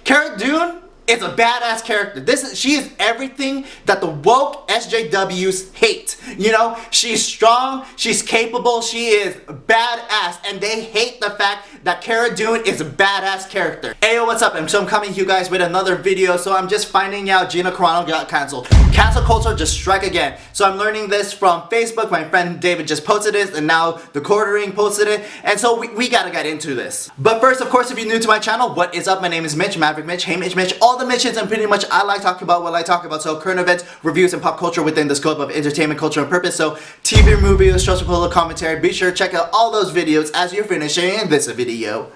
Cara Dune is a badass character. She is everything that the woke SJWs hate. You know, she's strong, she's capable, she is badass, and they hate the fact that Cara Dune is a badass character. Hey, what's up? I'm coming to you guys with another video. So I'm just finding out Gina Carano got cancelled. Cancel culture just strike again. So I'm learning this from Facebook. My friend David just posted it, and now TheQuartering posted it. And so we gotta get into this. But first, of course, if you're new to my channel, what is up? My name is Mitch, Maverick Mitch. Hey Mitch, all the Mitches, and pretty much I like talking about what I talk about. So current events, reviews, and pop culture within the scope of entertainment, culture, and purpose. So TV, movies, social, political commentary. Be sure to check out all those videos as you're finishing this video.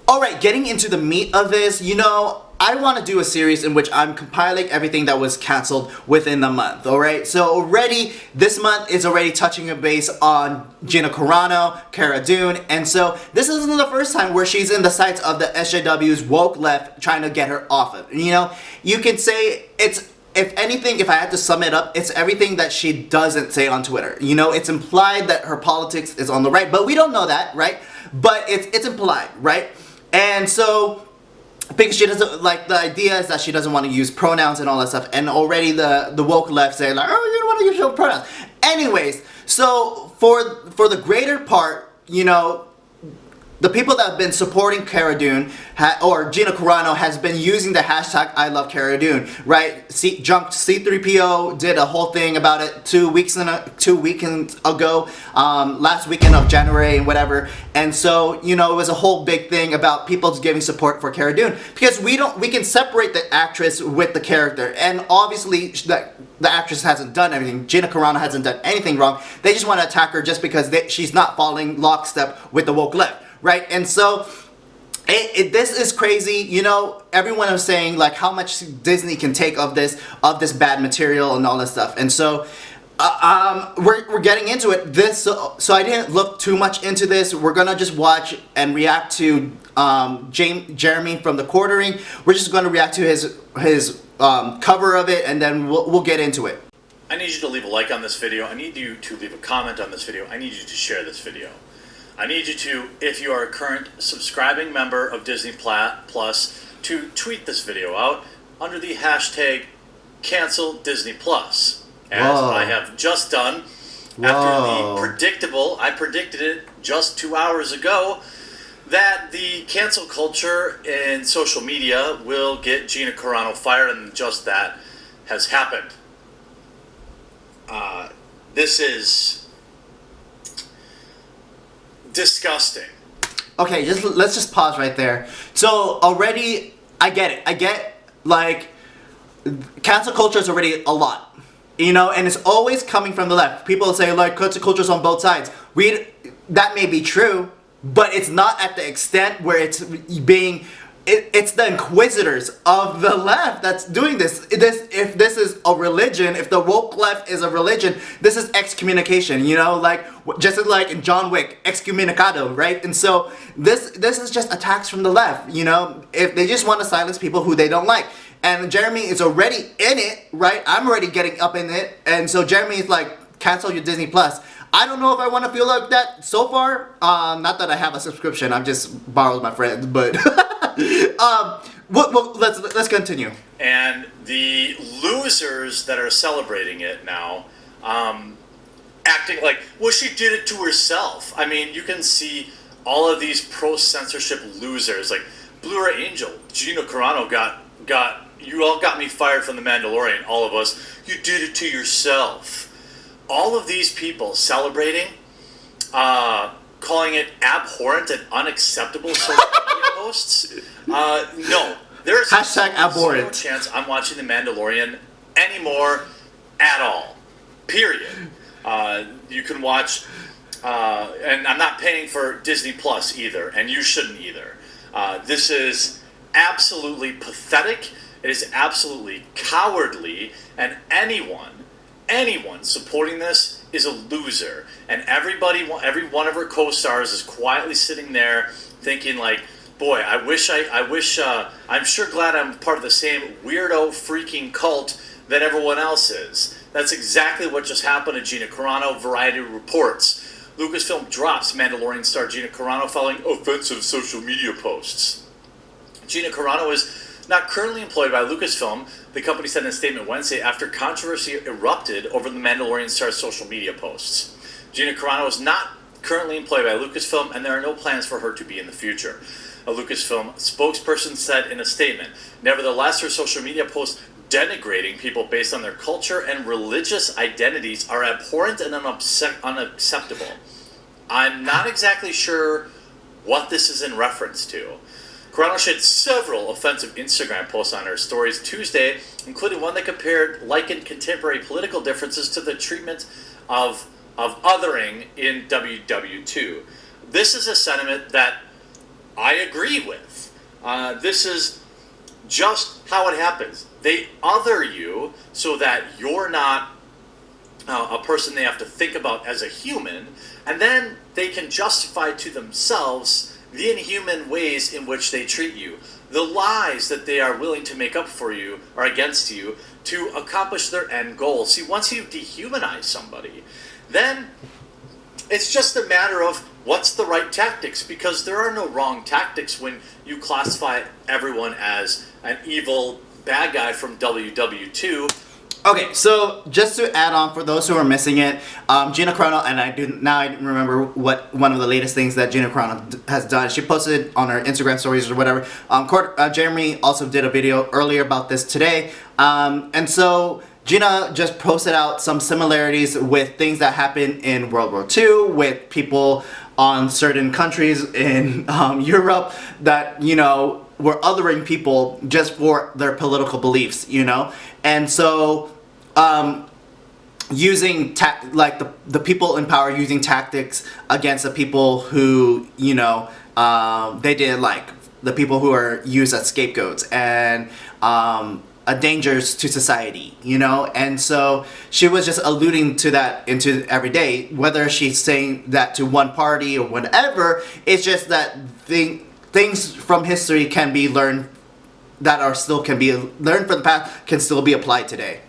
Alright, getting into the meat of this, you know, I want to do a series in which I'm compiling everything that was cancelled within the month, alright? So already, this month is already touching a base on Gina Carano, Cara Dune, and so this isn't the first time where she's in the sights of the SJWs Woke Left trying to get her off of. You know, you can say it's, if anything, if I had to sum it up, it's everything that she doesn't say on Twitter. You know, it's implied that her politics is on the right, but we don't know that, right? But it's implied, right? And so, because she doesn't, like, the idea is that she doesn't want to use pronouns and all that stuff, and already the woke left say, like, oh, you don't want to use your pronouns. Anyways, so for the greater part, you know, the people that have been supporting Cara Dune, or Gina Carano, has been using the hashtag I love Cara Dune, right? Junked C3PO did a whole thing about it 2 weekends ago, last weekend of January and whatever. And so, you know, it was a whole big thing about people giving support for Cara Dune, because we can separate the actress with the character, and obviously the actress hasn't done anything. Gina Carano hasn't done anything wrong. They just want to attack her just because she's not following lockstep with the woke left. Right, and so this is crazy. You know, everyone is saying like how much Disney can take of this bad material and all this stuff, and so we're getting into it. So I didn't look too much into this. We're gonna just watch and react to Jeremy from TheQuartering. We're just gonna react to his cover of it, and then we'll get into it. I need you to leave a like on this video. I need you to leave a comment on this video. I need you to share this video. I need you to, if you are a current subscribing member of Disney Plus, to tweet this video out under the hashtag #CancelDisney+. As I have just done, after the predictable, I predicted it just 2 hours ago, that the cancel culture in social media will get Gina Carano fired, and just that has happened. This is disgusting. Okay, let's just pause right there. So already, I get it. I get, like, cancel culture is already a lot, you know, and it's always coming from the left. People say like cancel culture's on both sides. That may be true, but it's not at the extent where it's being. It's the inquisitors of the left that's doing this. If this is a religion, if the woke left is a religion, this is excommunication, you know, like just like in John Wick, excommunicado, right? And so this is just attacks from the left, you know, if they just want to silence people who they don't like. And Jeremy is already in it, right? I'm already getting up in it, and so Jeremy is like, cancel your Disney Plus. I don't know if I want to feel like that so far. Not that I have a subscription. I've just borrowed my friends, but let's continue. And the losers that are celebrating it now, acting like, well, she did it to herself. I mean, you can see all of these pro-censorship losers, like Blue Ray Angel, Gina Carano you all got me fired from The Mandalorian, all of us. You did it to yourself. All of these people celebrating, calling it abhorrent and unacceptable social media posts. No, there's #abhorrent. No chance I'm watching The Mandalorian anymore at all. Period. You can watch, and I'm not paying for Disney Plus either, and you shouldn't either. This is absolutely pathetic. It is absolutely cowardly, and anyone supporting this is a loser. And every one of her co-stars is quietly sitting there thinking like, boy, I'm sure glad I'm part of the same weirdo freaking cult that everyone else is. That's exactly what just happened to Gina Carano. Variety reports. Lucasfilm drops Mandalorian star Gina Carano following offensive social media posts. Gina Carano is Not currently employed by Lucasfilm, the company said in a statement Wednesday after controversy erupted over the Mandalorian star's social media posts. Gina Carano is not currently employed by Lucasfilm, and there are no plans for her to be in the future. A Lucasfilm spokesperson said in a statement, nevertheless, her social media posts denigrating people based on their culture and religious identities are abhorrent and unacceptable. I'm not exactly sure what this is in reference to. Carano shared several offensive Instagram posts on her stories Tuesday, including one that likened contemporary political differences to the treatment of othering in WW2. This is a sentiment that I agree with. This is just how it happens. They other you so that you're not a person they have to think about as a human, and then they can justify to themselves the inhuman ways in which they treat you. The lies that they are willing to make up for you or against you to accomplish their end goal. See, once you dehumanize somebody, then it's just a matter of what's the right tactics, because there are no wrong tactics when you classify everyone as an evil bad guy from WW2. Okay, so just to add on for those who are missing it, Gina Carano, and I remember what one of the latest things that Gina Carano has done. She posted on her Instagram stories or whatever. Jeremy also did a video earlier about this today, and so Gina just posted out some similarities with things that happened in World War II with people on certain countries in Europe that, you know, were othering people just for their political beliefs, you know? And so using the people in power using tactics against the people who, you know, they did, like the people who are used as scapegoats and dangers to society, you know? And so she was just alluding to that into every day, whether she's saying that to one party or whatever. It's just that things from history can be learned that are still can be learned from the past can still be applied today.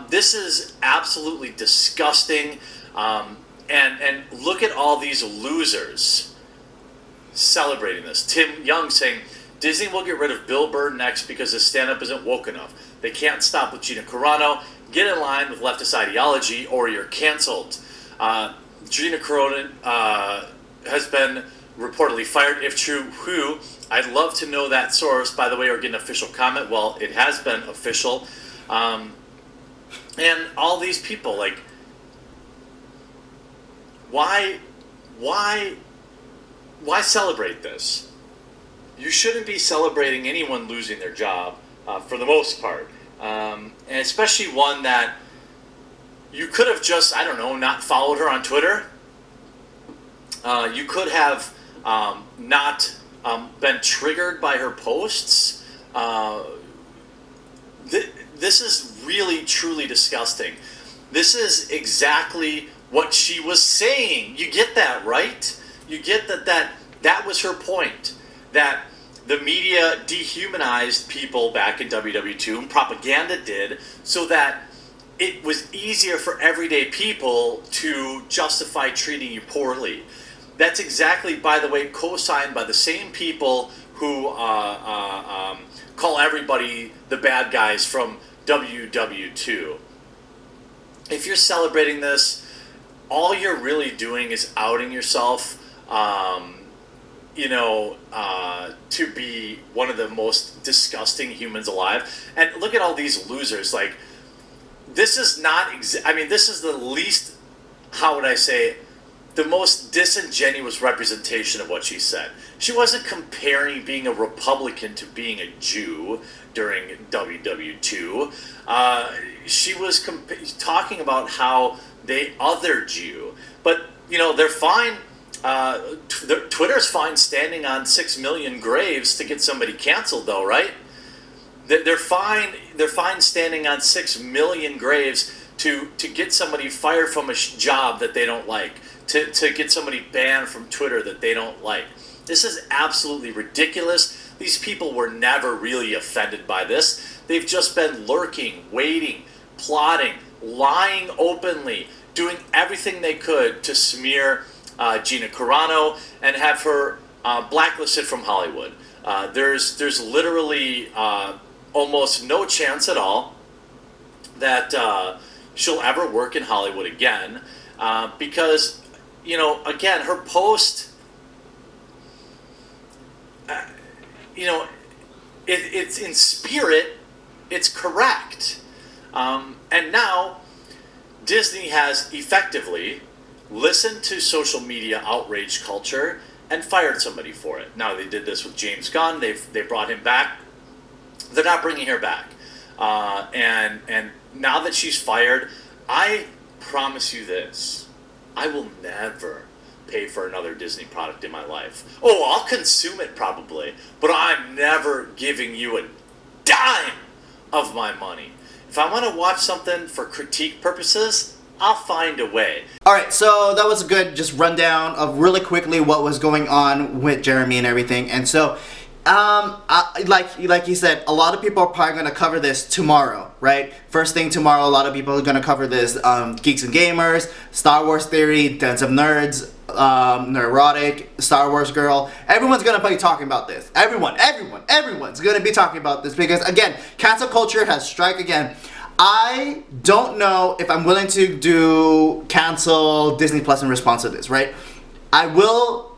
This is absolutely disgusting, and look at all these losers celebrating this. Tim Young saying, Disney will get rid of Bill Burr next because his stand-up isn't woke enough. They can't stop with Gina Carano. Get in line with leftist ideology or you're canceled. Gina Carano has been reportedly fired. If true, who? I'd love to know that source, by the way, or get an official comment. Well, it has been official. And all these people, like, why celebrate this? You shouldn't be celebrating anyone losing their job, for the most part. And especially one that you could have just, I don't know, not followed her on Twitter. You could have not been triggered by her posts. This is really, truly disgusting. This is exactly what she was saying. You get that, right? You get that was her point. That the media dehumanized people back in WW2, and propaganda did, so that it was easier for everyday people to justify treating you poorly. That's exactly, by the way, co-signed by the same people who call everybody the bad guys from WW2. If you're celebrating this, all you're really doing is outing yourself, to be one of the most disgusting humans alive. And look at all these losers. Like, this is not, this is the least, how would I say, the most disingenuous representation of what she said. She wasn't comparing being a Republican to being a Jew during WW2. She was talking about how they othered you. But, you know, they're fine. Twitter's fine standing on 6 million graves to get somebody canceled, though, right? They're fine. They're fine standing on 6 million graves to get somebody fired from a job that they don't like, to get somebody banned from Twitter that they don't like. This is absolutely ridiculous. These people were never really offended by this. They've just been lurking, waiting, plotting, lying openly, doing everything they could to smear Gina Carano and have her blacklisted from Hollywood. There's literally almost no chance at all that she'll ever work in Hollywood again, because, you know, again, her post, you know, it's in spirit, it's correct. And now Disney has effectively listened to social media outrage culture and fired somebody for it. Now, they did this with James Gunn. They brought him back. They're not bringing her back. And now that she's fired, I promise you this: I will never pay for another Disney product in my life. Oh, I'll consume it probably, but I'm never giving you a dime of my money. If I want to watch something for critique purposes, I'll find a way. Alright, so that was a good just rundown of really quickly what was going on with Jeremy and everything. And so, like you said, a lot of people are probably going to cover this tomorrow, right? First thing tomorrow, a lot of people are going to cover this. Geeks and Gamers, Star Wars Theory, Dance of Nerds, Neurotic, Star Wars Girl. Everyone's going to be talking about this. Everyone's going to be talking about this because, again, cancel culture has struck again. I don't know if I'm willing to do cancel Disney Plus in response to this, right? I will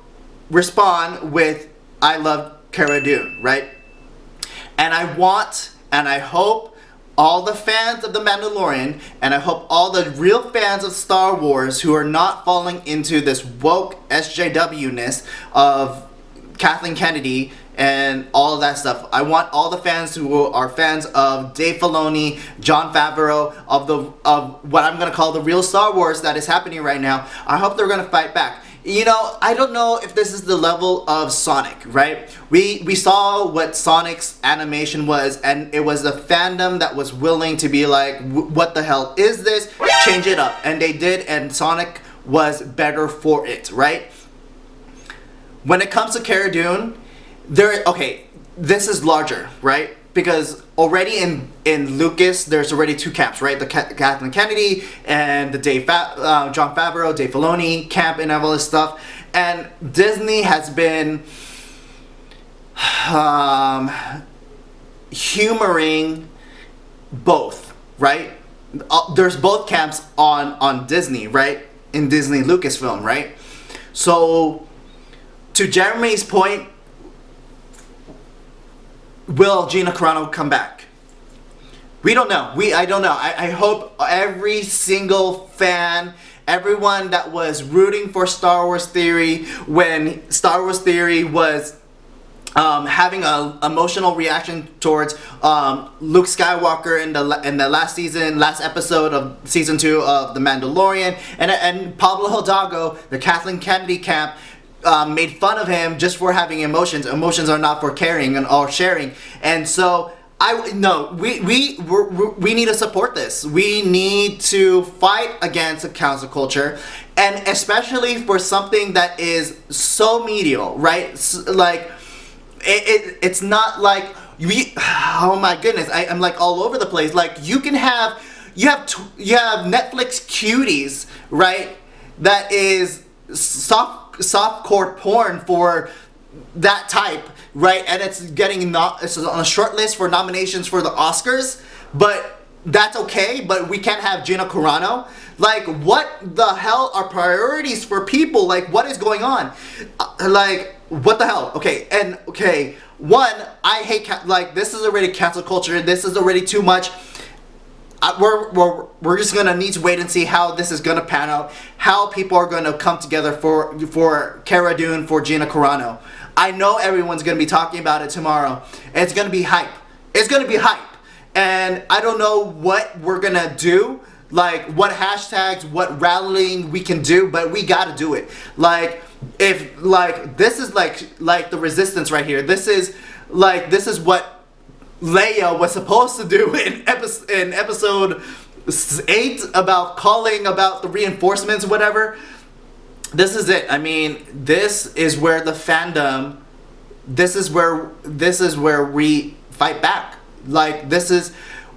respond with I love Cara Dune, right? And I want and I hope all the fans of The Mandalorian and I hope all the real fans of Star Wars who are not falling into this woke SJW-ness of Kathleen Kennedy and all of that stuff. I want all the fans who are fans of Dave Filoni, Jon Favreau, of what I'm gonna call the real Star Wars that is happening right now. I hope they're gonna fight back. You know, I don't know if this is the level of Sonic, right? We saw what Sonic's animation was, and it was the fandom that was willing to be like, what the hell is this? Change it up, and they did, and Sonic was better for it, right? When it comes to Cara Dune, okay, this is larger, right? Because already in Lucas, there's already two camps, right? The Kathleen Kennedy and the Jon Favreau, Dave Filoni camp and all this stuff. And Disney has been humoring both, right? There's both camps on Disney, right? In Disney Lucasfilm, right? So, to Jeremy's point, will Gina Carano come back? We don't know. I don't know. I hope every single fan, everyone that was rooting for Star Wars Theory when Star Wars Theory was having an emotional reaction towards Luke Skywalker in the last episode of season 2 of The Mandalorian, and Pablo Hidalgo, the Kathleen Kennedy camp, made fun of him just for having emotions. Emotions are not for caring or sharing. And so we need to support this. We need to fight against the cancel culture, and especially for something that is so medial, right? Like it's not like oh my goodness, I'm like all over the place. Like you have Netflix cuties, right? That is softcore porn for that type, right? And it's it's on a short list for nominations for the Oscars, but that's okay. But we can't have Gina Carano. Like, what the hell are priorities for people? Like, what is going on? Like, what the hell? Okay, one, I hate like this is already cancel culture. This is already too much. We're just gonna need to wait and see how this is gonna pan out, how people are gonna come together for Cara Dune, for Gina Carano. I know everyone's gonna be talking about it tomorrow. It's gonna be hype. It's gonna be hype, and I don't know what we're gonna do, like what hashtags, what rallying we can do, but we gotta do it. Like if this is like the resistance right here. This is what Leia was supposed to do in episode 8 about calling about the reinforcements, whatever. This is it. I mean, this is where the fandom. This is where we fight back. Like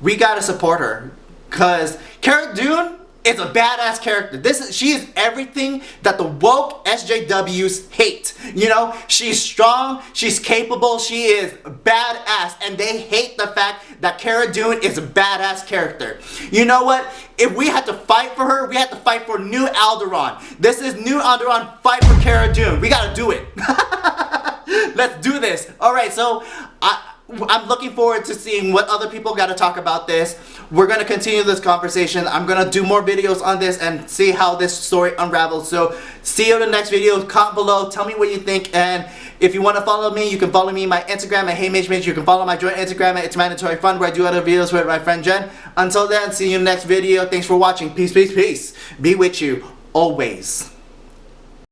we gotta support her, cause Cara Dune, is a badass character. She is everything that the woke SJWs hate. You know, she's strong, she's capable, she is badass, and they hate the fact that Cara Dune is a badass character. You know what? If we had to fight for her, we had to fight for new Alderran. This is new Alderran, fight for Cara Dune. We gotta do it. Let's do this. Alright, so I'm looking forward to seeing what other people got to talk about this. We're going to continue this conversation. I'm going to do more videos on this and see how this story unravels. So see you in the next video. Comment below. Tell me what you think. And if you want to follow me, you can follow me on my Instagram at HeyMitch. You can follow my joint Instagram at It's Mandatory Fun, where I do other videos with my friend Jen. Until then, see you in the next video. Thanks for watching. Peace, peace, peace. Be with you always.